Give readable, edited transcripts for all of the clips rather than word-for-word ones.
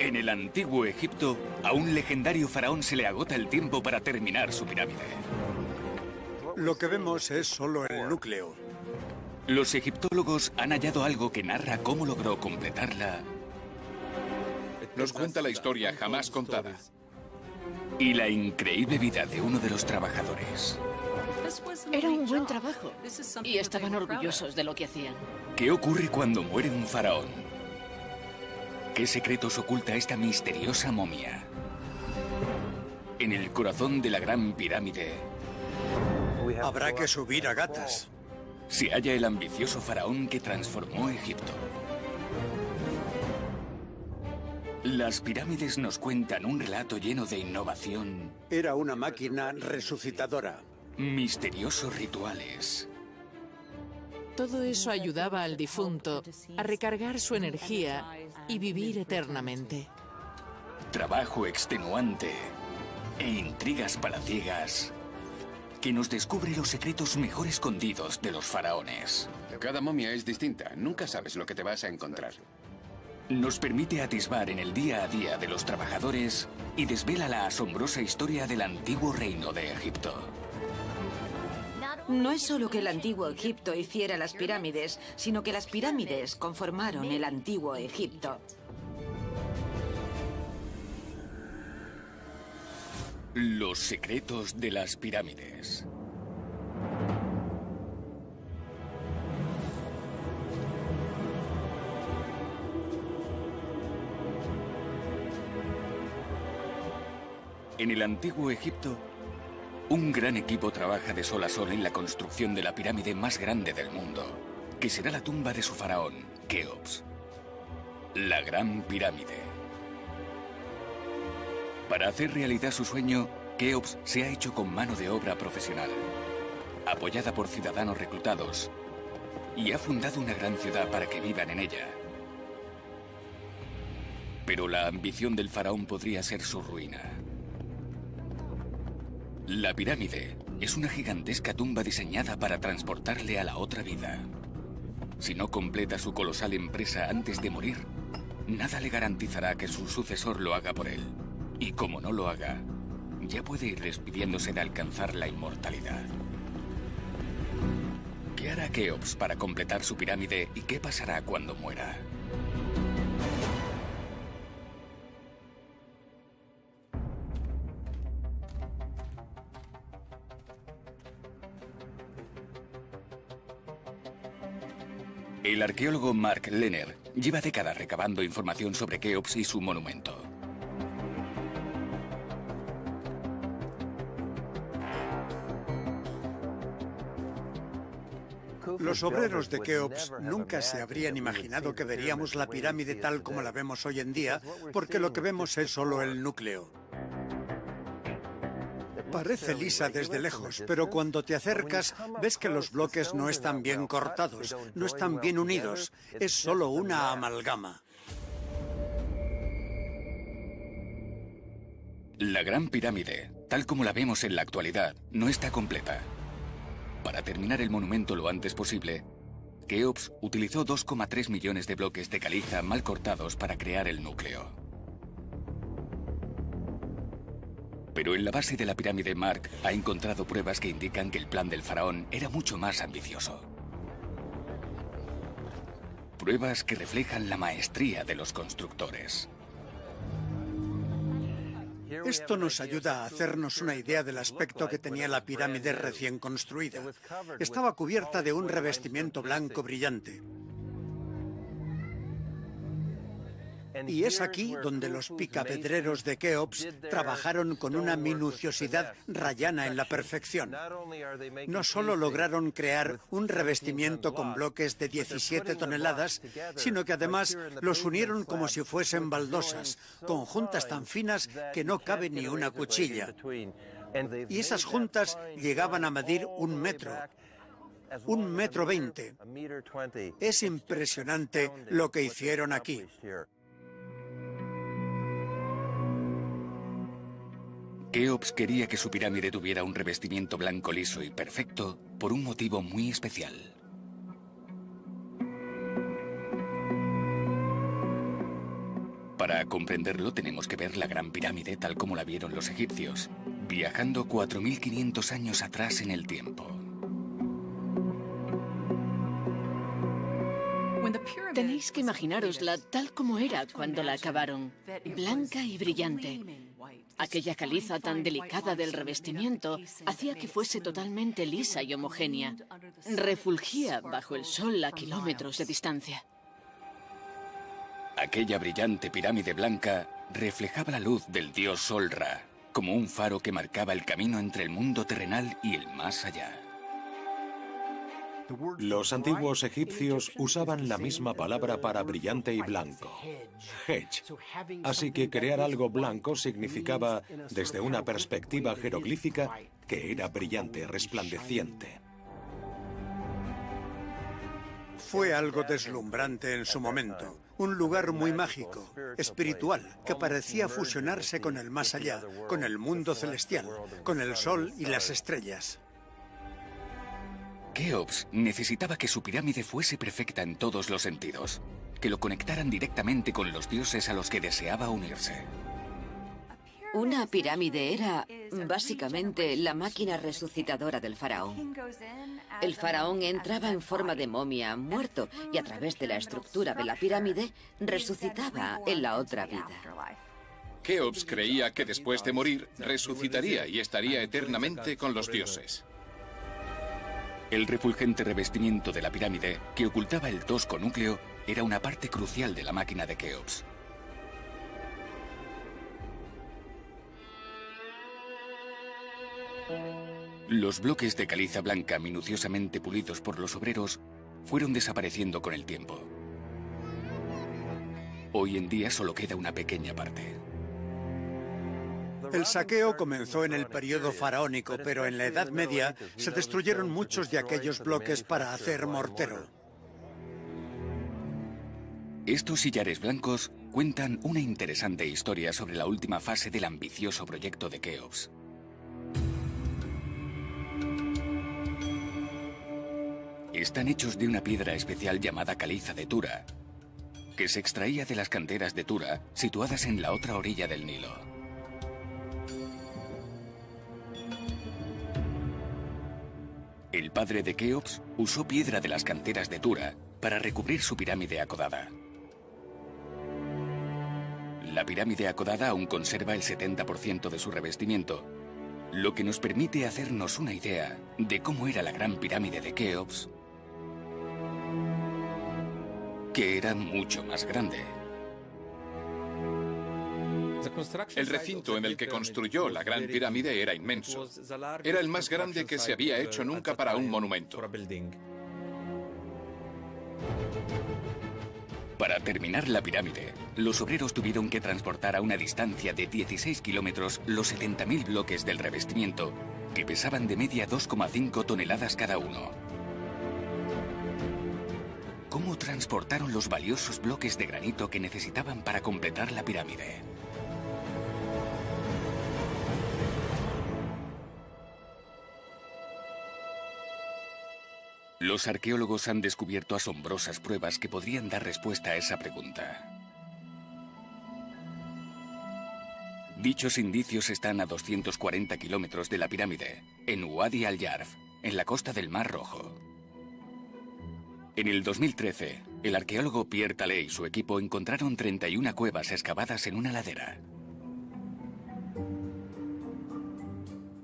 En el antiguo Egipto, a un legendario faraón se le agota el tiempo para terminar su pirámide. Lo que vemos es solo el núcleo. Los egiptólogos han hallado algo que narra cómo logró completarla Nos cuenta la historia jamás contada. y la increíble vida de uno de los trabajadores. Era un buen trabajo y estaban orgullosos de lo que hacían. ¿Qué ocurre cuando muere un faraón? ¿Qué secretos oculta esta misteriosa momia? En el corazón de la Gran Pirámide Habrá que subir a gatas. se halla el ambicioso faraón que transformó Egipto. Las pirámides nos cuentan un relato lleno de innovación, Era una máquina resucitadora. misteriosos rituales Todo eso ayudaba al difunto a recargar su energía y vivir eternamente. trabajo extenuante e intrigas palaciegas que nos descubre los secretos mejor escondidos de los faraones. Cada momia es distinta. Nunca sabes lo que te vas a encontrar. Nos permite atisbar en el día a día de los trabajadores y desvela la asombrosa historia del antiguo reino de Egipto. No es solo que el antiguo Egipto hiciera las pirámides, sino que las pirámides conformaron el antiguo Egipto. Los secretos de las pirámides. En el antiguo Egipto, un gran equipo trabaja de sol a sol en la construcción de la pirámide más grande del mundo, que será la tumba de su faraón, Keops. La Gran Pirámide. Para hacer realidad su sueño, Keops se ha hecho con mano de obra profesional, apoyada por ciudadanos reclutados, y ha fundado una gran ciudad para que vivan en ella. Pero la ambición del faraón podría ser su ruina. La pirámide es una gigantesca tumba diseñada para transportarle a la otra vida. Si no completa su colosal empresa antes de morir, nada le garantizará que su sucesor lo haga por él. Y como no lo haga, ya puede ir despidiéndose de alcanzar la inmortalidad. ¿Qué hará Keops para completar su pirámide y qué pasará cuando muera? El arqueólogo Mark Lehner lleva décadas recabando información sobre Keops y su monumento. Los obreros de Keops nunca se habrían imaginado que veríamos la pirámide tal como la vemos hoy en día, porque lo que vemos es solo el núcleo. Parece lisa desde lejos, pero cuando te acercas ves que los bloques no están bien cortados, no están bien unidos, es solo una amalgama. La Gran Pirámide, tal como la vemos en la actualidad, no está completa. Para terminar el monumento lo antes posible, Keops utilizó 2,3 millones de bloques de caliza mal cortados para crear el núcleo. Pero en la base de la pirámide Mark ha encontrado pruebas que indican que el plan del faraón era mucho más ambicioso. Pruebas que reflejan la maestría de los constructores. Esto nos ayuda a hacernos una idea del aspecto que tenía la pirámide recién construida. Estaba cubierta de un revestimiento blanco brillante. Y es aquí donde los picapedreros de Keops trabajaron con una minuciosidad rayana en la perfección. No solo lograron crear un revestimiento con bloques de 17 toneladas, sino que además los unieron como si fuesen baldosas, con juntas tan finas que no cabe ni una cuchilla. Y esas juntas llegaban a medir 1 metro. 1,20 m. Es impresionante lo que hicieron aquí. Keops quería que su pirámide tuviera un revestimiento blanco liso y perfecto por un motivo muy especial. Para comprenderlo tenemos que ver la Gran Pirámide tal como la vieron los egipcios, viajando 4.500 años atrás en el tiempo. Tenéis que imaginarosla tal como era cuando la acabaron, blanca y brillante. Aquella caliza tan delicada del revestimiento hacía que fuese totalmente lisa y homogénea. Refulgía bajo el sol a kilómetros de distancia. Aquella brillante pirámide blanca reflejaba la luz del dios Sol Ra, como un faro que marcaba el camino entre el mundo terrenal y el más allá. Los antiguos egipcios usaban la misma palabra para brillante y blanco, hedge. Así que crear algo blanco significaba, desde una perspectiva jeroglífica, que era brillante, resplandeciente. Fue algo deslumbrante en su momento. Un lugar muy mágico, espiritual, que parecía fusionarse con el más allá, con el mundo celestial, con el sol y las estrellas. Keops necesitaba que su pirámide fuese perfecta en todos los sentidos, que lo conectaran directamente con los dioses a los que deseaba unirse. Una pirámide era básicamente la máquina resucitadora del faraón. El faraón entraba en forma de momia, muerto, y a través de la estructura de la pirámide resucitaba en la otra vida. Keops creía que después de morir resucitaría y estaría eternamente con los dioses. El refulgente revestimiento de la pirámide, que ocultaba el tosco núcleo, era una parte crucial de la máquina de Keops. Los bloques de caliza blanca minuciosamente pulidos por los obreros fueron desapareciendo con el tiempo. Hoy en día solo queda una pequeña parte. El saqueo comenzó en el periodo faraónico, pero en la Edad Media se destruyeron muchos de aquellos bloques para hacer mortero. Estos sillares blancos cuentan una interesante historia sobre la última fase del ambicioso proyecto de Keops. Están hechos de una piedra especial llamada caliza de Tura, que se extraía de las canteras de Tura situadas en la otra orilla del Nilo. El padre de Keops usó piedra de las canteras de Tura para recubrir su pirámide acodada. La pirámide acodada aún conserva el 70% de su revestimiento, lo que nos permite hacernos una idea de cómo era la gran pirámide de Keops, que era mucho más grande. El recinto en el que construyó la Gran Pirámide era inmenso. Era el más grande que se había hecho nunca para un monumento. Para terminar la pirámide, los obreros tuvieron que transportar a una distancia de 16 kilómetros los 70.000 bloques del revestimiento, que pesaban de media 2,5 toneladas cada uno. ¿Cómo transportaron los valiosos bloques de granito que necesitaban para completar la pirámide? Los arqueólogos han descubierto asombrosas pruebas que podrían dar respuesta a esa pregunta. Dichos indicios están a 240 kilómetros de la pirámide, en Wadi al-Yarf, en la costa del Mar Rojo. En el 2013, el arqueólogo Pierre Tallet y su equipo encontraron 31 cuevas excavadas en una ladera.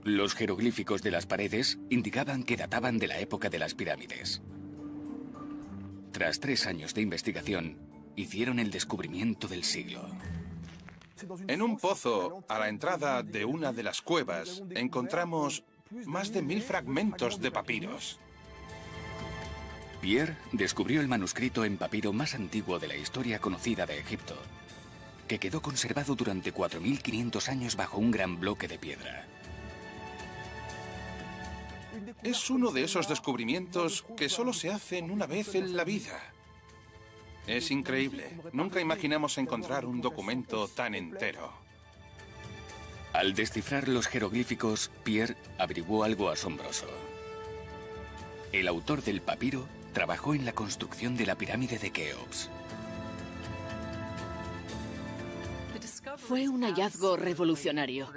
Los jeroglíficos de las paredes indicaban que databan de la época de las pirámides. Tras 3 años de investigación, hicieron el descubrimiento del siglo. En un pozo, a la entrada de una de las cuevas, encontramos más de 1000 fragmentos de papiros. Pierre descubrió el manuscrito en papiro más antiguo de la historia conocida de Egipto, que quedó conservado durante 4.500 años bajo un gran bloque de piedra. Es uno de esos descubrimientos que solo se hacen una vez en la vida. Es increíble. Nunca imaginamos encontrar un documento tan entero. Al descifrar los jeroglíficos, Pierre averiguó algo asombroso. El autor del papiro trabajó en la construcción de la pirámide de Keops. Fue un hallazgo revolucionario,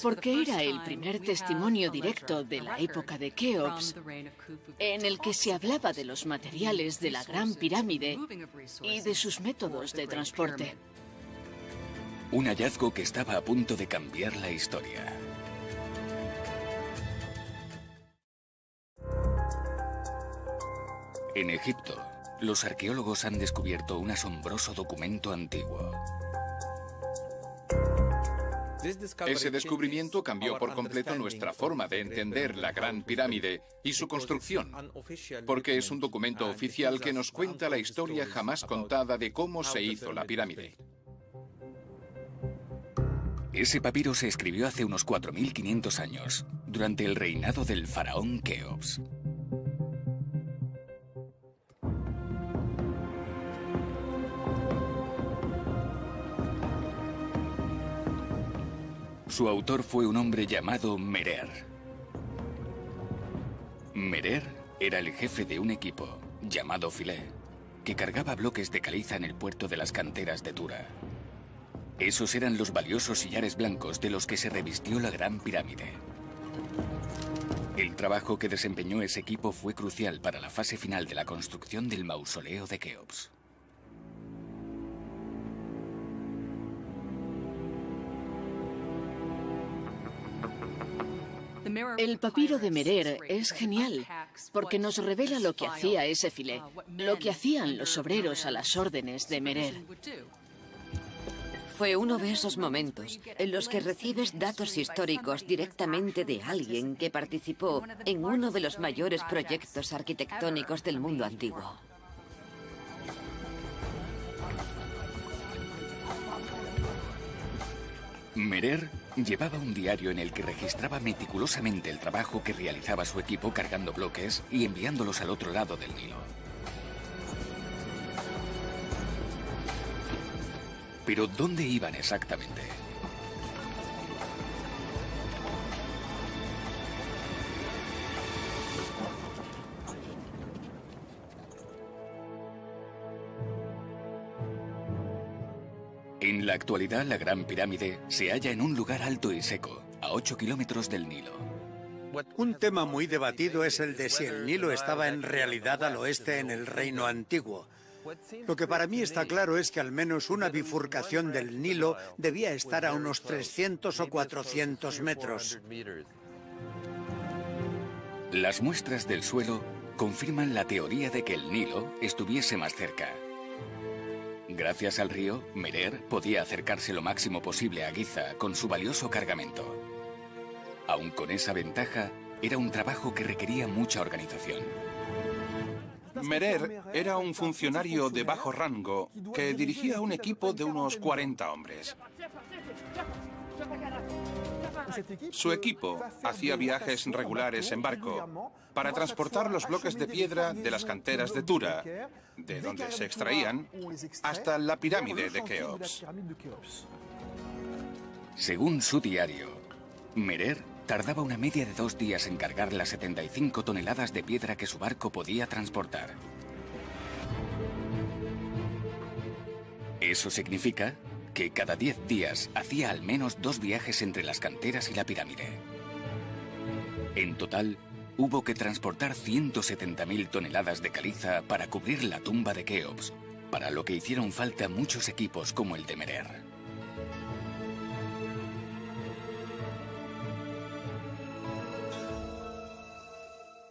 porque era el primer testimonio directo de la época de Keops en el que se hablaba de los materiales de la Gran Pirámide y de sus métodos de transporte. Un hallazgo que estaba a punto de cambiar la historia. En Egipto, los arqueólogos han descubierto un asombroso documento antiguo. Ese descubrimiento cambió por completo nuestra forma de entender la Gran Pirámide y su construcción, porque es un documento oficial que nos cuenta la historia jamás contada de cómo se hizo la pirámide. Ese papiro se escribió hace unos 4.500 años, durante el reinado del faraón Keops. Su autor fue un hombre llamado Merer. Merer era el jefe de un equipo, llamado Philae, que cargaba bloques de caliza en el puerto de las canteras de Tura. Esos eran los valiosos sillares blancos de los que se revistió la Gran Pirámide. El trabajo que desempeñó ese equipo fue crucial para la fase final de la construcción del mausoleo de Keops. El papiro de Merer es genial, porque nos revela lo que hacía ese Philae, lo que hacían los obreros a las órdenes de Merer. Fue uno de esos momentos en los que recibes datos históricos directamente de alguien que participó en uno de los mayores proyectos arquitectónicos del mundo antiguo. Merer llevaba un diario en el que registraba meticulosamente el trabajo que realizaba su equipo cargando bloques y enviándolos al otro lado del Nilo. Pero ¿dónde iban exactamente? En la actualidad, la Gran Pirámide se halla en un lugar alto y seco, a 8 kilómetros del Nilo. Un tema muy debatido es el de si el Nilo estaba en realidad al oeste en el Reino Antiguo. Lo que para mí está claro es que al menos una bifurcación del Nilo debía estar a unos 300 o 400 metros. Las muestras del suelo confirman la teoría de que el Nilo estuviese más cerca. Gracias al río, Merer podía acercarse lo máximo posible a Giza con su valioso cargamento. Aun con esa ventaja, era un trabajo que requería mucha organización. Merer era un funcionario de bajo rango que dirigía un equipo de unos 40 hombres. Su equipo hacía viajes regulares en barco para transportar los bloques de piedra de las canteras de Tura, de donde se extraían, hasta la pirámide de Keops. Según su diario, Merer tardaba una media de 2 días en cargar las 75 toneladas de piedra que su barco podía transportar. Eso significa que cada 10 días hacía al menos 2 viajes entre las canteras y la pirámide. En total, hubo que transportar 170.000 toneladas de caliza para cubrir la tumba de Keops, para lo que hicieron falta muchos equipos como el de Merer.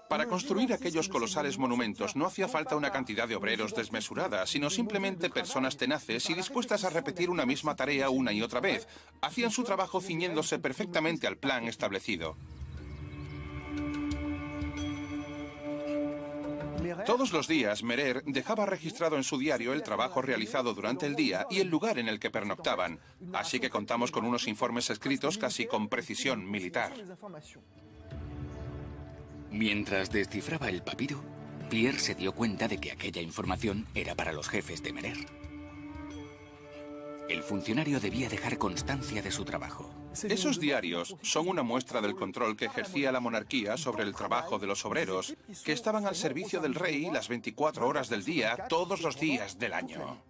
Para construir aquellos colosales monumentos no hacía falta una cantidad de obreros desmesurada, sino simplemente personas tenaces y dispuestas a repetir una misma tarea una y otra vez. Hacían su trabajo ciñéndose perfectamente al plan establecido. Todos los días, Merer dejaba registrado en su diario el trabajo realizado durante el día y el lugar en el que pernoctaban, así que contamos con unos informes escritos casi con precisión militar. Mientras descifraba el papiro, Pierre se dio cuenta de que aquella información era para los jefes de Merer. El funcionario debía dejar constancia de su trabajo. Esos diarios son una muestra del control que ejercía la monarquía sobre el trabajo de los obreros, que estaban al servicio del rey las 24 horas del día, todos los días del año.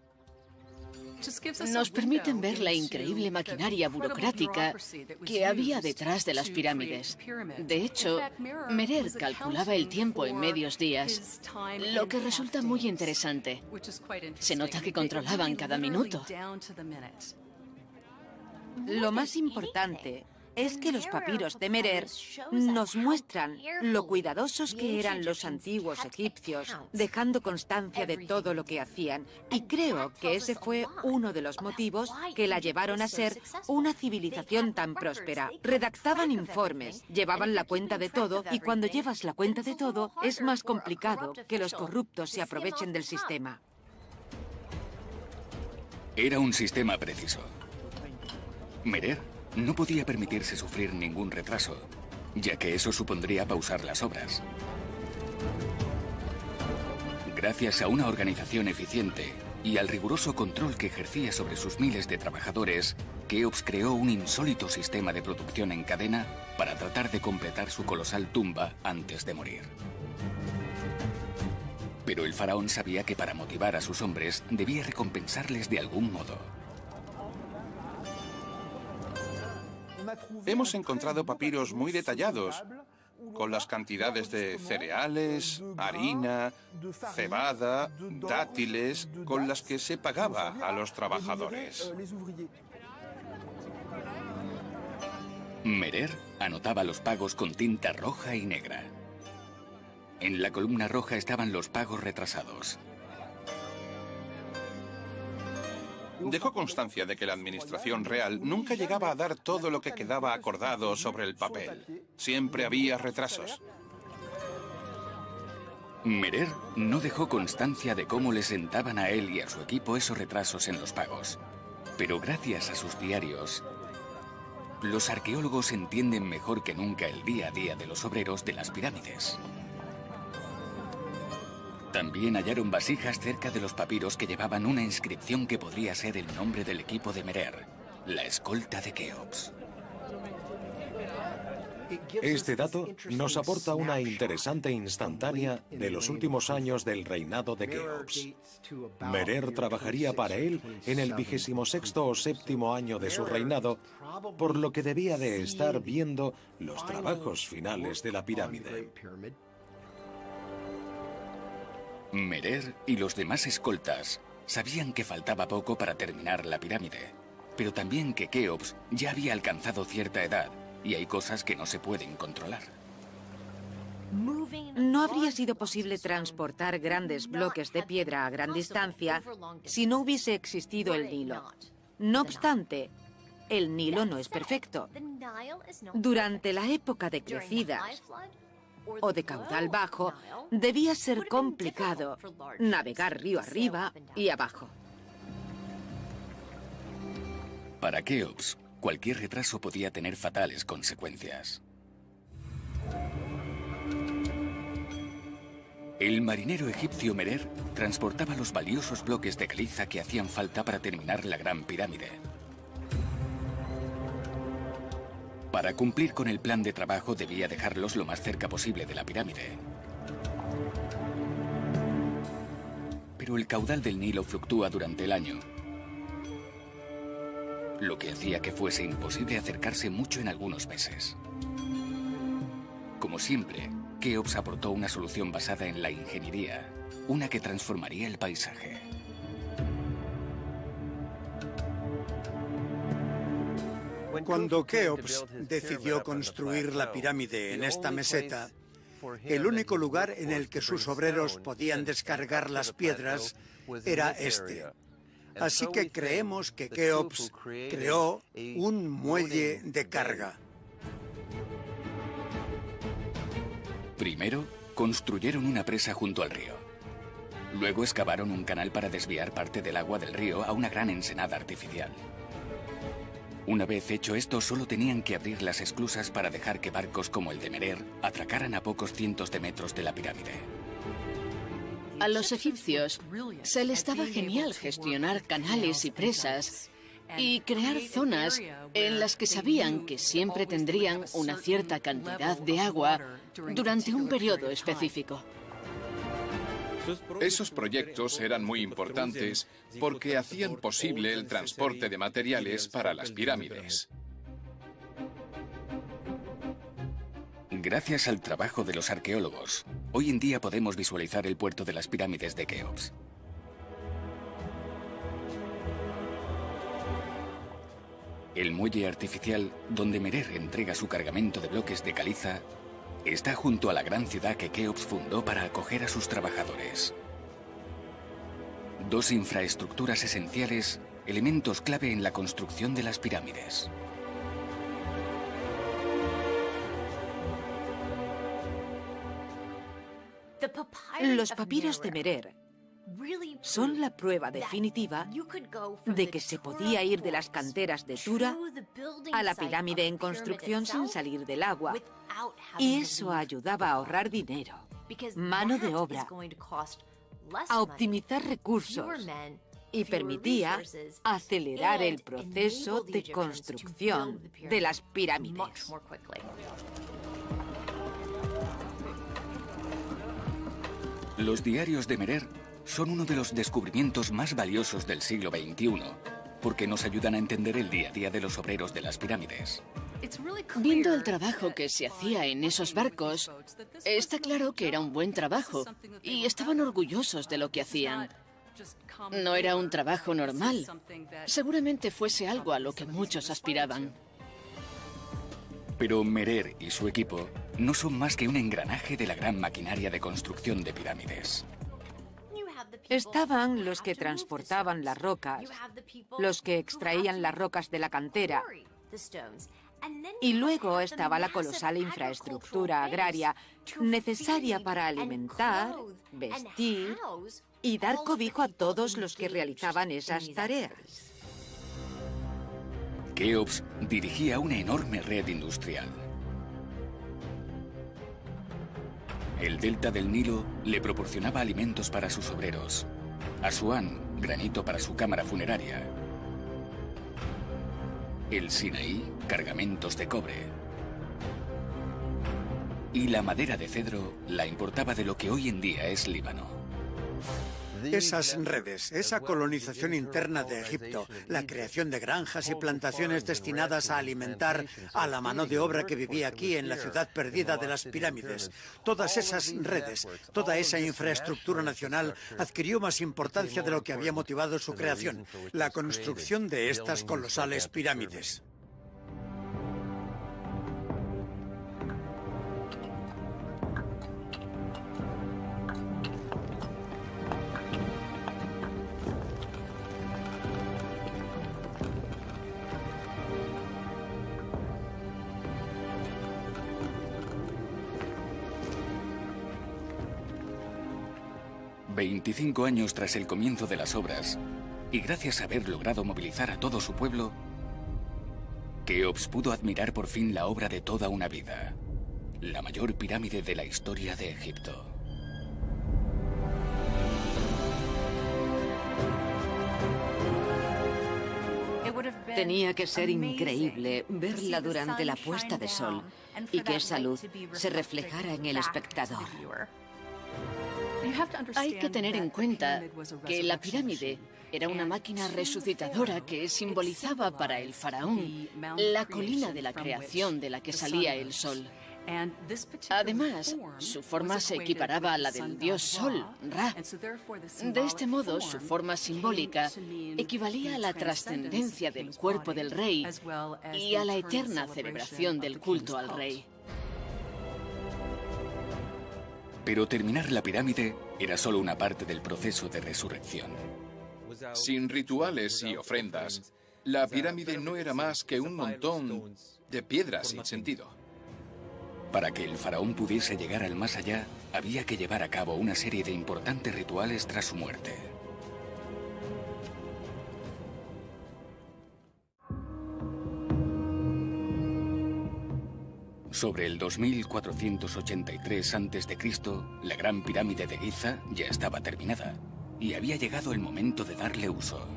Nos permiten ver la increíble maquinaria burocrática que había detrás de las pirámides. De hecho, Merer calculaba el tiempo en medios días, lo que resulta muy interesante. Se nota que controlaban cada minuto. Lo más importante es que los papiros de Merer nos muestran lo cuidadosos que eran los antiguos egipcios, dejando constancia de todo lo que hacían. Y creo que ese fue uno de los motivos que la llevaron a ser una civilización tan próspera. Redactaban informes, llevaban la cuenta de todo, y cuando llevas la cuenta de todo, es más complicado que los corruptos se aprovechen del sistema. Era un sistema preciso. Merer no podía permitirse sufrir ningún retraso, ya que eso supondría pausar las obras. Gracias a una organización eficiente y al riguroso control que ejercía sobre sus miles de trabajadores, Keops creó un insólito sistema de producción en cadena para tratar de completar su colosal tumba antes de morir. Pero el faraón sabía que para motivar a sus hombres debía recompensarles de algún modo. Hemos encontrado papiros muy detallados, con las cantidades de cereales, harina, cebada, dátiles, con las que se pagaba a los trabajadores. Merer anotaba los pagos con tinta roja y negra. En la columna roja estaban los pagos retrasados. Dejó constancia de que la administración real nunca llegaba a dar todo lo que quedaba acordado sobre el papel. Siempre había retrasos. Merer no dejó constancia de cómo le sentaban a él y a su equipo esos retrasos en los pagos. Pero gracias a sus diarios, los arqueólogos entienden mejor que nunca el día a día de los obreros de las pirámides. También hallaron vasijas cerca de los papiros que llevaban una inscripción que podría ser el nombre del equipo de Merer, la escolta de Keops. Este dato nos aporta una interesante instantánea de los últimos años del reinado de Keops. Merer trabajaría para él en el 26º o 7º año de su reinado, por lo que debía de estar viendo los trabajos finales de la pirámide. Merer y los demás escoltas sabían que faltaba poco para terminar la pirámide, pero también que Keops ya había alcanzado cierta edad y hay cosas que no se pueden controlar. No habría sido posible transportar grandes bloques de piedra a gran distancia si no hubiese existido el Nilo. No obstante, el Nilo no es perfecto. Durante la época de crecidas o de caudal bajo, debía ser complicado navegar río arriba y abajo. Para Keops, cualquier retraso podía tener fatales consecuencias. El marinero egipcio Merer transportaba los valiosos bloques de caliza que hacían falta para terminar la gran pirámide. Para cumplir con el plan de trabajo debía dejarlos lo más cerca posible de la pirámide. Pero el caudal del Nilo fluctúa durante el año, lo que hacía que fuese imposible acercarse mucho en algunos meses. Como siempre, Keops aportó una solución basada en la ingeniería, una que transformaría el paisaje. Cuando Keops decidió construir la pirámide en esta meseta, el único lugar en el que sus obreros podían descargar las piedras era este. Así que creemos que Keops creó un muelle de carga. Primero, construyeron una presa junto al río. Luego excavaron un canal para desviar parte del agua del río a una gran ensenada artificial. Una vez hecho esto, solo tenían que abrir las esclusas para dejar que barcos como el de Merer atracaran a pocos cientos de metros de la pirámide. A los egipcios se les daba genial gestionar canales y presas y crear zonas en las que sabían que siempre tendrían una cierta cantidad de agua durante un periodo específico. Esos proyectos eran muy importantes porque hacían posible el transporte de materiales para las pirámides. Gracias al trabajo de los arqueólogos, hoy en día podemos visualizar el puerto de las pirámides de Keops. El muelle artificial, donde Merer entrega su cargamento de bloques de caliza, está junto a la gran ciudad que Keops fundó para acoger a sus trabajadores. Dos infraestructuras esenciales, elementos clave en la construcción de las pirámides. Los papiros de Merer son la prueba definitiva de que se podía ir de las canteras de Tura a la pirámide en construcción sin salir del agua. Y eso ayudaba a ahorrar dinero, mano de obra, a optimizar recursos y permitía acelerar el proceso de construcción de las pirámides. Los diarios de Merer son uno de los descubrimientos más valiosos del siglo XXI, porque nos ayudan a entender el día a día de los obreros de las pirámides. Viendo el trabajo que se hacía en esos barcos, está claro que era un buen trabajo y estaban orgullosos de lo que hacían. No era un trabajo normal. Seguramente fuese algo a lo que muchos aspiraban. Pero Merer y su equipo no son más que un engranaje de la gran maquinaria de construcción de pirámides. Estaban los que transportaban las rocas, los que extraían las rocas de la cantera, y luego estaba la colosal infraestructura agraria necesaria para alimentar, vestir y dar cobijo a todos los que realizaban esas tareas. Keops dirigía una enorme red industrial. El delta del Nilo le proporcionaba alimentos para sus obreros. Asuán, granito para su cámara funeraria. El Sinaí, cargamentos de cobre. Y la madera de cedro la importaba de lo que hoy en día es Líbano. Esas redes, esa colonización interna de Egipto, la creación de granjas y plantaciones destinadas a alimentar a la mano de obra que vivía aquí en la ciudad perdida de las pirámides, todas esas redes, toda esa infraestructura nacional adquirió más importancia de lo que había motivado su creación, la construcción de estas colosales pirámides. ...25 años tras el comienzo de las obras... ...y gracias a haber logrado movilizar a todo su pueblo... Keops pudo admirar por fin la obra de toda una vida... ...la mayor pirámide de la historia de Egipto. Tenía que ser increíble verla durante la puesta de sol... ...y que esa luz se reflejara en el espectador. Hay que tener en cuenta que la pirámide era una máquina resucitadora que simbolizaba para el faraón la colina de la creación de la que salía el sol. Además, su forma se equiparaba a la del dios Sol, Ra. De este modo, su forma simbólica equivalía a la trascendencia del cuerpo del rey y a la eterna celebración del culto al rey. Pero terminar la pirámide era solo una parte del proceso de resurrección. Sin rituales y ofrendas, la pirámide no era más que un montón de piedras sin sentido. Para que el faraón pudiese llegar al más allá, había que llevar a cabo una serie de importantes rituales tras su muerte. Sobre el 2483 a.C., la gran pirámide de Giza ya estaba terminada y había llegado el momento de darle uso.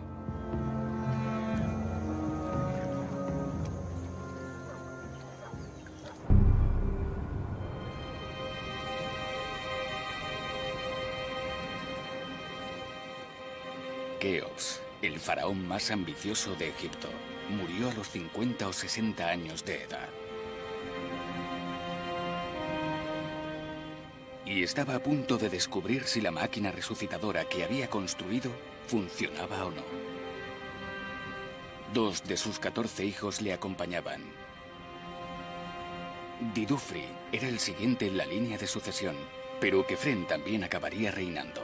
faraón más ambicioso de Egipto. Murió a los 50 o 60 años de edad. Y estaba a punto de descubrir si la máquina resucitadora que había construido funcionaba o no. 2 de sus 14 hijos le acompañaban. Didufri era el siguiente en la línea de sucesión, pero Kefren también acabaría reinando.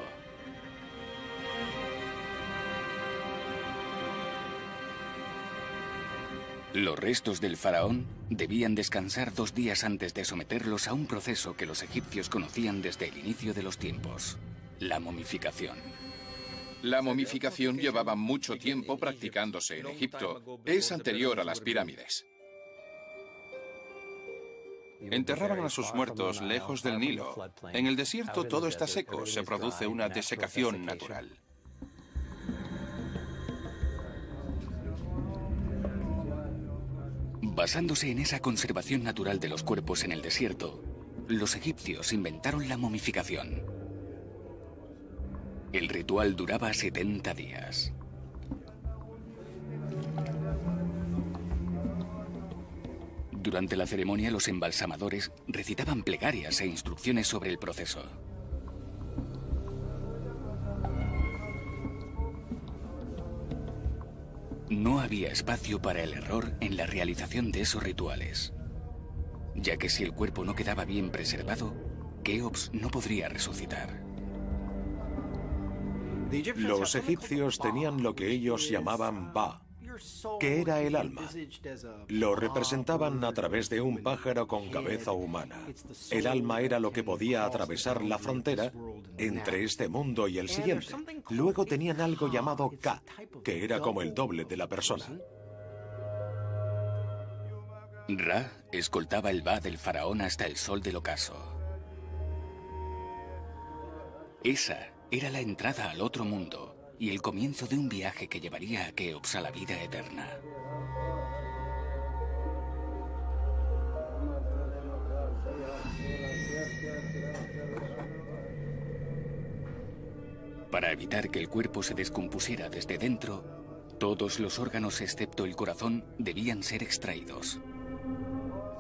Los restos del faraón debían descansar 2 días antes de someterlos a un proceso que los egipcios conocían desde el inicio de los tiempos: la momificación. La momificación llevaba mucho tiempo practicándose en Egipto. Es anterior a las pirámides. Enterraban a sus muertos lejos del Nilo. En el desierto todo está seco, se produce una desecación natural. Basándose en esa conservación natural de los cuerpos en el desierto, los egipcios inventaron la momificación. El ritual duraba 70 días. Durante la ceremonia, los embalsamadores recitaban plegarias e instrucciones sobre el proceso. No había espacio para el error en la realización de esos rituales, ya que si el cuerpo no quedaba bien preservado, Keops no podría resucitar. Los egipcios tenían lo que ellos llamaban Ba, que era el alma. Lo representaban a través de un pájaro con cabeza humana. El alma era lo que podía atravesar la frontera entre este mundo y el siguiente. Luego tenían algo llamado Ka, que era como el doble de la persona. Ra escoltaba el Ba del faraón hasta el sol del ocaso. Esa era la entrada al otro mundo y el comienzo de un viaje que llevaría a Keops a la vida eterna. Para evitar que el cuerpo se descompusiera desde dentro, todos los órganos excepto el corazón debían ser extraídos.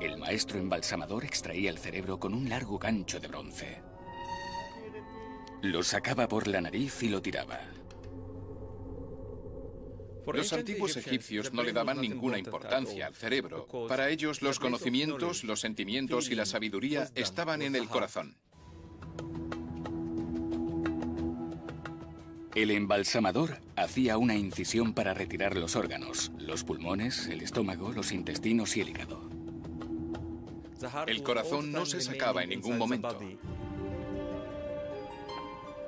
El maestro embalsamador extraía el cerebro con un largo gancho de bronce. Lo sacaba por la nariz y lo tiraba. Los antiguos egipcios no le daban ninguna importancia al cerebro. Para ellos, los conocimientos, los sentimientos y la sabiduría estaban en el corazón. El embalsamador hacía una incisión para retirar los órganos, los pulmones, el estómago, los intestinos y el hígado. El corazón no se sacaba en ningún momento.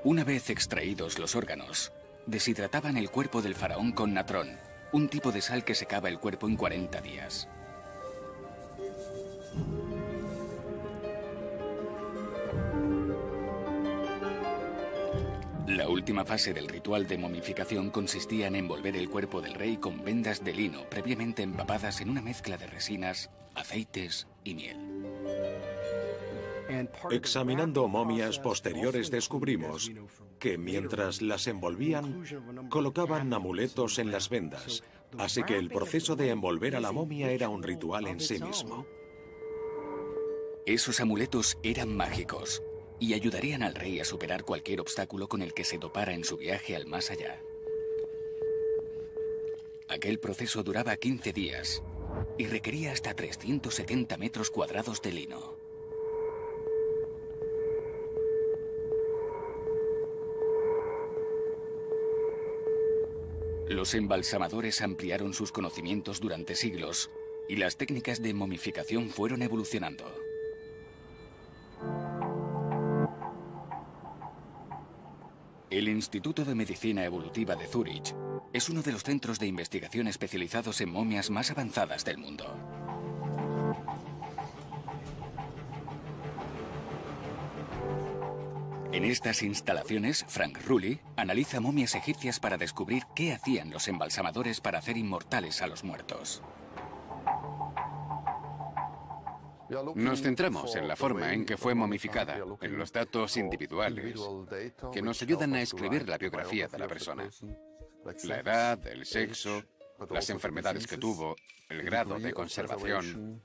Una vez extraídos los órganos, deshidrataban el cuerpo del faraón con natrón, un tipo de sal que secaba el cuerpo en 40 días. La última fase del ritual de momificación consistía en envolver el cuerpo del rey con vendas de lino previamente empapadas en una mezcla de resinas, aceites y miel. Examinando momias posteriores descubrimos que mientras las envolvían, colocaban amuletos en las vendas, así que el proceso de envolver a la momia era un ritual en sí mismo. Esos amuletos eran mágicos y ayudarían al rey a superar cualquier obstáculo con el que se topara en su viaje al más allá. Aquel proceso duraba 15 días y requería hasta 370 metros cuadrados de lino. Los embalsamadores ampliaron sus conocimientos durante siglos y las técnicas de momificación fueron evolucionando. El Instituto de Medicina Evolutiva de Zúrich es uno de los centros de investigación especializados en momias más avanzadas del mundo. En estas instalaciones, Frank Rulli analiza momias egipcias para descubrir qué hacían los embalsamadores para hacer inmortales a los muertos. Nos centramos en la forma en que fue momificada, en los datos individuales que nos ayudan a escribir la biografía de la persona. La edad, el sexo, las enfermedades que tuvo, el grado de conservación.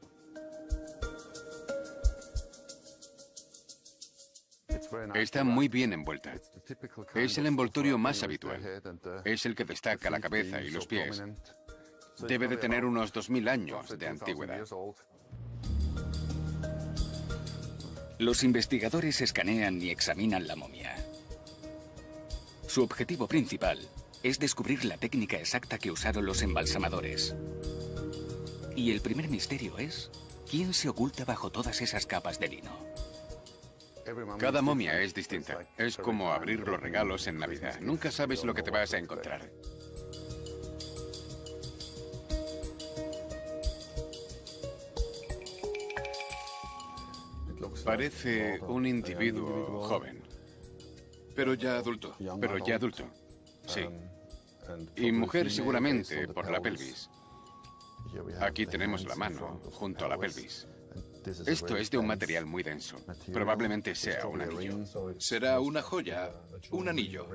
Está muy bien envuelta. Es el envoltorio más habitual. Es el que destaca la cabeza y los pies. Debe de tener unos 2000 años de antigüedad. Los investigadores escanean y examinan la momia. Su objetivo principal es descubrir la técnica exacta que usaron los embalsamadores. Y el primer misterio es, ¿quién se oculta bajo todas esas capas de lino? Cada momia es distinta. Es como abrir los regalos en Navidad. Nunca sabes lo que te vas a encontrar. Parece un individuo joven. Pero ya adulto. Pero ya adulto. Sí. Y mujer seguramente por la pelvis. Aquí tenemos la mano junto a la pelvis. Esto es de un material muy denso. Probablemente sea un anillo. Será una joya, un anillo.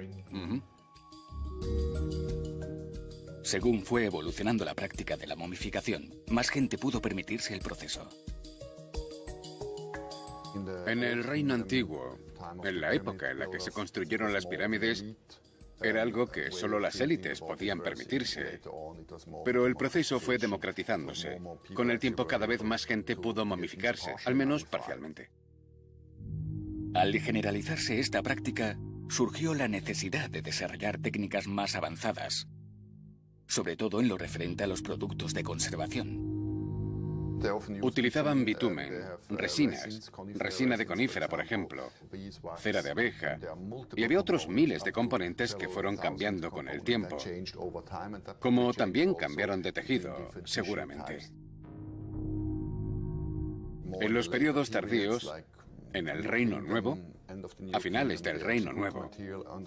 Según fue evolucionando la práctica de la momificación, más gente pudo permitirse el proceso. En el reino antiguo, en la época en la que se construyeron las pirámides, era algo que solo las élites podían permitirse. Pero el proceso fue democratizándose. Con el tiempo cada vez más gente pudo momificarse, al menos parcialmente. Al generalizarse esta práctica, surgió la necesidad de desarrollar técnicas más avanzadas, sobre todo en lo referente a los productos de conservación. Utilizaban bitumen, resinas, resina de conífera, por ejemplo, cera de abeja, y había otros miles de componentes que fueron cambiando con el tiempo, como también cambiaron de tejido, seguramente. En los periodos tardíos, en el Reino Nuevo, a finales del Reino Nuevo,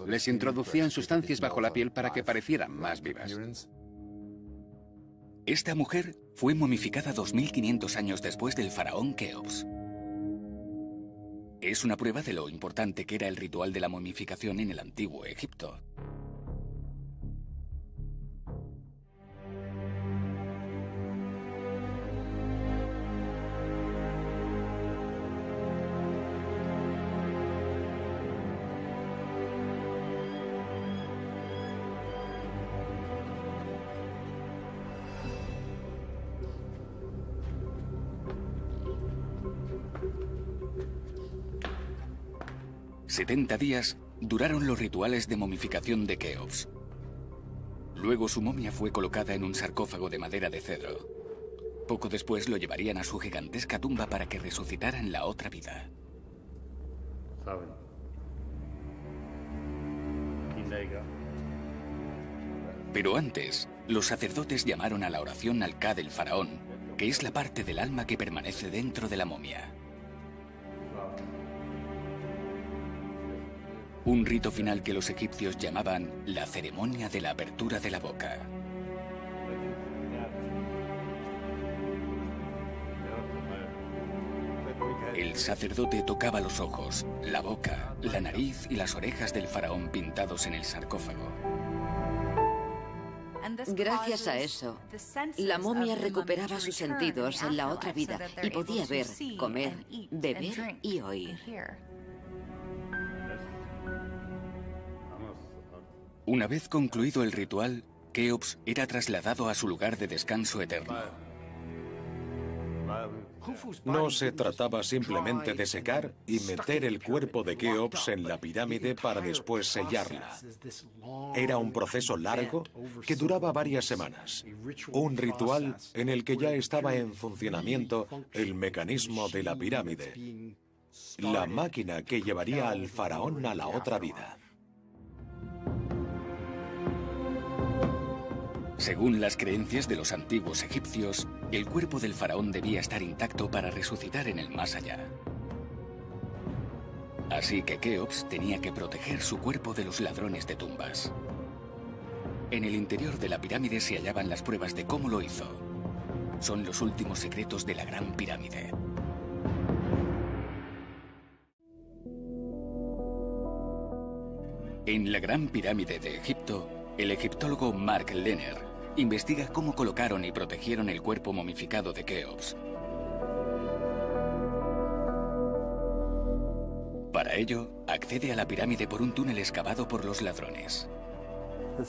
les introducían sustancias bajo la piel para que parecieran más vivas. Esta mujer fue momificada 2500 años después del faraón Keops. Es una prueba de lo importante que era el ritual de la momificación en el antiguo Egipto. ...70 días duraron los rituales de momificación de Keops. Luego su momia fue colocada en un sarcófago de madera de cedro. Poco después lo llevarían a su gigantesca tumba para que resucitara en la otra vida. Pero antes, los sacerdotes llamaron a la oración al Ka del faraón, que es la parte del alma que permanece dentro de la momia. Un rito final que los egipcios llamaban la ceremonia de la apertura de la boca. El sacerdote tocaba los ojos, la boca, la nariz y las orejas del faraón pintados en el sarcófago. Gracias a eso, la momia recuperaba sus sentidos en la otra vida y podía ver, comer, beber y oír. Una vez concluido el ritual, Keops era trasladado a su lugar de descanso eterno. No se trataba simplemente de secar y meter el cuerpo de Keops en la pirámide para después sellarla. Era un proceso largo que duraba varias semanas. Un ritual en el que ya estaba en funcionamiento el mecanismo de la pirámide. La máquina que llevaría al faraón a la otra vida. Según las creencias de los antiguos egipcios, el cuerpo del faraón debía estar intacto para resucitar en el más allá. Así que Keops tenía que proteger su cuerpo de los ladrones de tumbas. En el interior de la pirámide se hallaban las pruebas de cómo lo hizo. Son los últimos secretos de la Gran Pirámide. En la Gran Pirámide de Egipto, El egiptólogo Mark Lehner investiga cómo colocaron y protegieron el cuerpo momificado de Keops. Para ello, accede a la pirámide por un túnel excavado por los ladrones.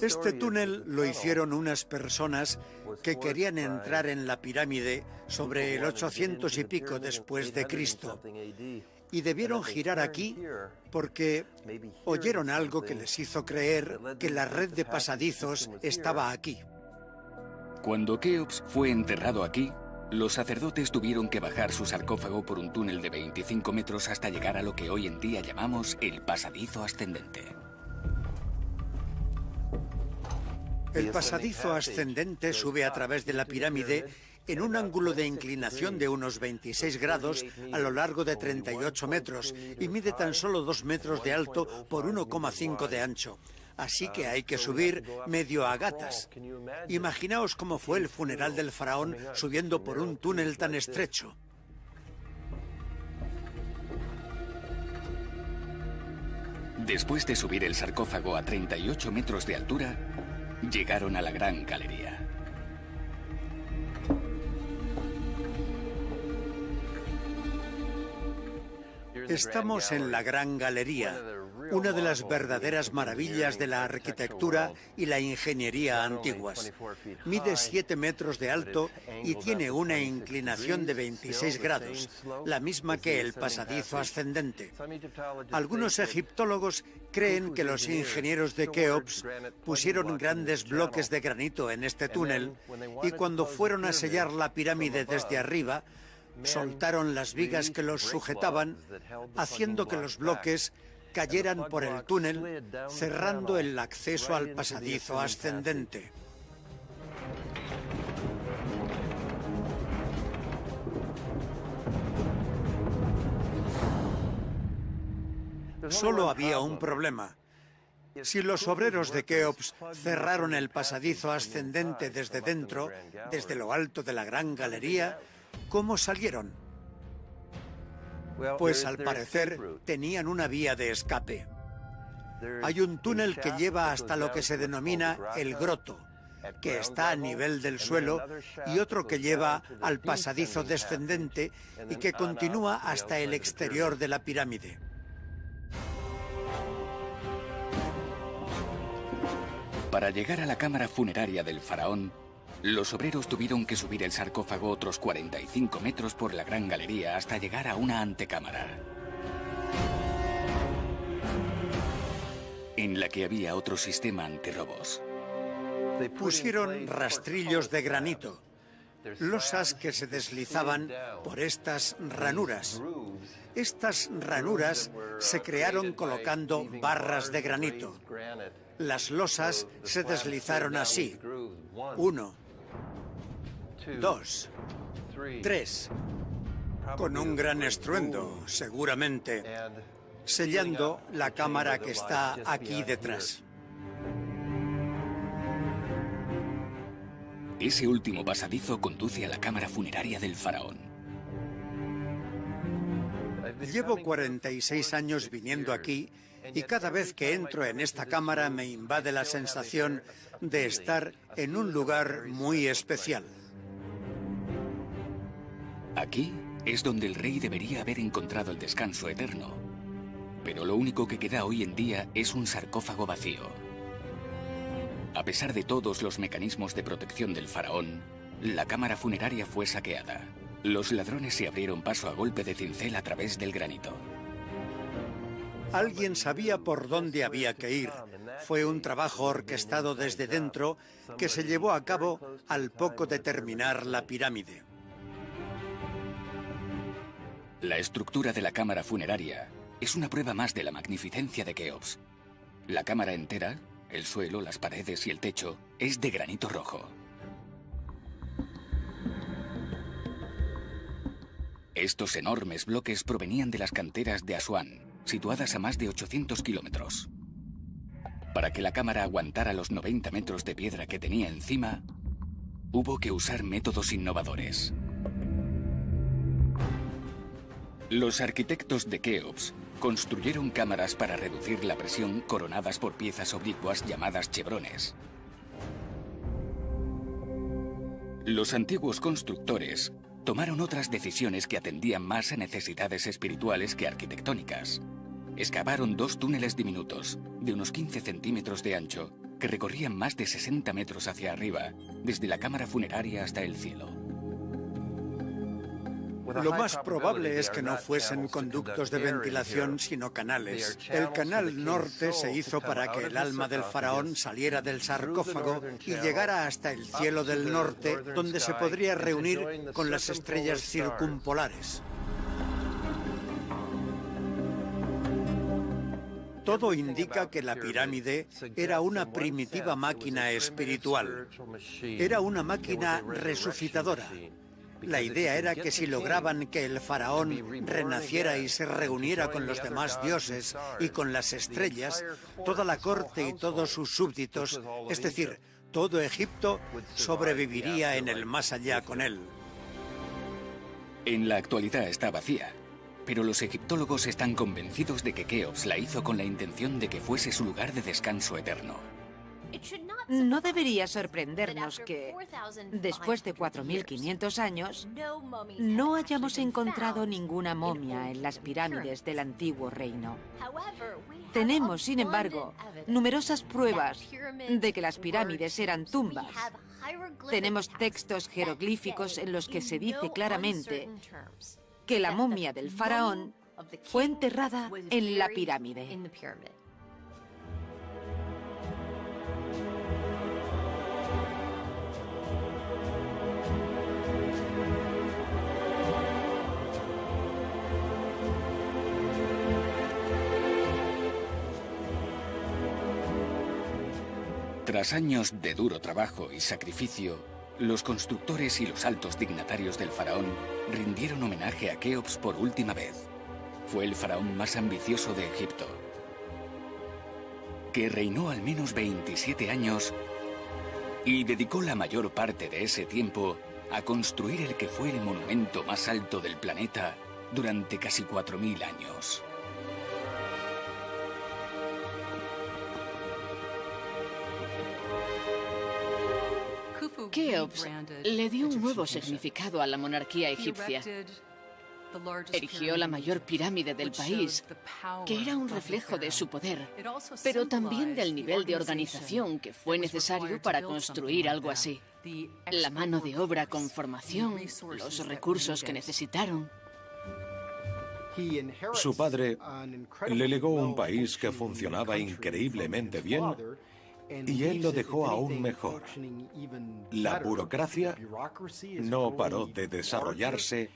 Este túnel lo hicieron unas personas que querían entrar en la pirámide sobre el 800 y pico después de Cristo. Y debieron girar aquí porque oyeron algo que les hizo creer que la red de pasadizos estaba aquí. Cuando Keops fue enterrado aquí, los sacerdotes tuvieron que bajar su sarcófago por un túnel de 25 metros hasta llegar a lo que hoy en día llamamos el pasadizo ascendente. El pasadizo ascendente sube a través de la pirámide en un ángulo de inclinación de unos 26 grados a lo largo de 38 metros y mide tan solo 2 metros de alto por 1,5 de ancho. Así que hay que subir medio a gatas. Imaginaos cómo fue el funeral del faraón subiendo por un túnel tan estrecho. Después de subir el sarcófago a 38 metros de altura, llegaron a la Gran Galería. Estamos en la Gran Galería, una de las verdaderas maravillas de la arquitectura y la ingeniería antiguas. Mide 7 metros de alto y tiene una inclinación de 26 grados, la misma que el pasadizo ascendente. Algunos egiptólogos creen que los ingenieros de Keops pusieron grandes bloques de granito en este túnel y cuando fueron a sellar la pirámide desde arriba, soltaron las vigas que los sujetaban, haciendo que los bloques cayeran por el túnel, cerrando el acceso al pasadizo ascendente. Solo había un problema. Si los obreros de Keops cerraron el pasadizo ascendente desde dentro, desde lo alto de la Gran Galería, ¿cómo salieron? Pues al parecer tenían una vía de escape. Hay un túnel que lleva hasta lo que se denomina el groto, que está a nivel del suelo, y otro que lleva al pasadizo descendente y que continúa hasta el exterior de la pirámide. Para llegar a la cámara funeraria del faraón, los obreros tuvieron que subir el sarcófago otros 45 metros por la Gran Galería hasta llegar a una antecámara, en la que había otro sistema antirrobos. Pusieron rastrillos de granito, losas que se deslizaban por estas ranuras. Estas ranuras se crearon colocando barras de granito. Las losas se deslizaron así. 1, 2, 3, con un gran estruendo, seguramente, sellando la cámara que está aquí detrás. Ese último pasadizo conduce a la cámara funeraria del faraón. Llevo 46 años viniendo aquí y cada vez que entro en esta cámara me invade la sensación de estar en un lugar muy especial. Aquí es donde el rey debería haber encontrado el descanso eterno. Pero lo único que queda hoy en día es un sarcófago vacío. A pesar de todos los mecanismos de protección del faraón, la cámara funeraria fue saqueada. Los ladrones se abrieron paso a golpe de cincel a través del granito. Alguien sabía por dónde había que ir. Fue un trabajo orquestado desde dentro que se llevó a cabo al poco de terminar la pirámide. La estructura de la cámara funeraria es una prueba más de la magnificencia de Keops. La cámara entera, el suelo, las paredes y el techo, es de granito rojo. Estos enormes bloques provenían de las canteras de Asuán, situadas a más de 800 kilómetros. Para que la cámara aguantara los 90 metros de piedra que tenía encima, hubo que usar métodos innovadores. Los arquitectos de Keops Construyeron cámaras para reducir la presión coronadas por piezas oblicuas llamadas chevrones. Los antiguos constructores tomaron otras decisiones que atendían más a necesidades espirituales que arquitectónicas. Excavaron 2 túneles diminutos, de unos 15 centímetros de ancho, que recorrían más de 60 metros hacia arriba, desde la cámara funeraria hasta el cielo. Lo más probable es que no fuesen conductos de ventilación, sino canales. El canal norte se hizo para que el alma del faraón saliera del sarcófago y llegara hasta el cielo del norte, donde se podría reunir con las estrellas circumpolares. Todo indica que la pirámide era una primitiva máquina espiritual. Era una máquina resucitadora. La idea era que si lograban que el faraón renaciera y se reuniera con los demás dioses y con las estrellas, toda la corte y todos sus súbditos, es decir, todo Egipto, sobreviviría en el más allá con él. En la actualidad está vacía, pero los egiptólogos están convencidos de que Keops la hizo con la intención de que fuese su lugar de descanso eterno. No debería sorprendernos que, después de 4.500 años, no hayamos encontrado ninguna momia en las pirámides del antiguo reino. Tenemos, sin embargo, numerosas pruebas de que las pirámides eran tumbas. Tenemos textos jeroglíficos en los que se dice claramente que la momia del faraón fue enterrada en la pirámide. Tras años de duro trabajo y sacrificio, los constructores y los altos dignatarios del faraón rindieron homenaje a Keops por última vez. Fue el faraón más ambicioso de Egipto, que reinó al menos 27 años y dedicó la mayor parte de ese tiempo a construir el que fue el monumento más alto del planeta durante casi 4.000 años. Keops le dio un nuevo significado a la monarquía egipcia. Erigió la mayor pirámide del país, que era un reflejo de su poder, pero también del nivel de organización que fue necesario para construir algo así. La mano de obra con formación, los recursos que necesitaron. Su padre le legó un país que funcionaba increíblemente bien y él lo dejó aún mejor. La burocracia no paró de desarrollarse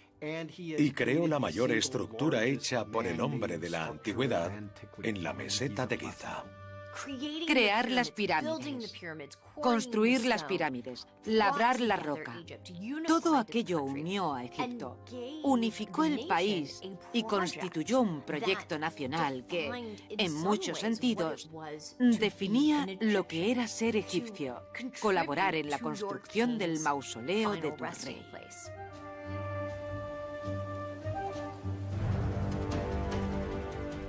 y creó la mayor estructura hecha por el hombre de la antigüedad en la meseta de Giza. Crear las pirámides, construir las pirámides, labrar la roca. Todo aquello unió a Egipto, unificó el país y constituyó un proyecto nacional que, en muchos sentidos, definía lo que era ser egipcio, colaborar en la construcción del mausoleo de tu rey.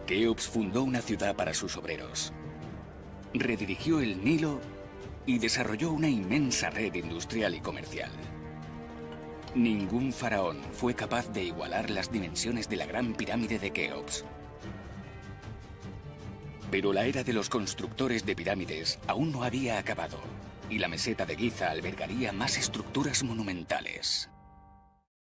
Keops fundó una ciudad para sus obreros, redirigió el Nilo y desarrolló una inmensa red industrial y comercial. Ningún faraón fue capaz de igualar las dimensiones de la gran pirámide de Keops. Pero la era de los constructores de pirámides aún no había acabado, y la meseta de Giza albergaría más estructuras monumentales.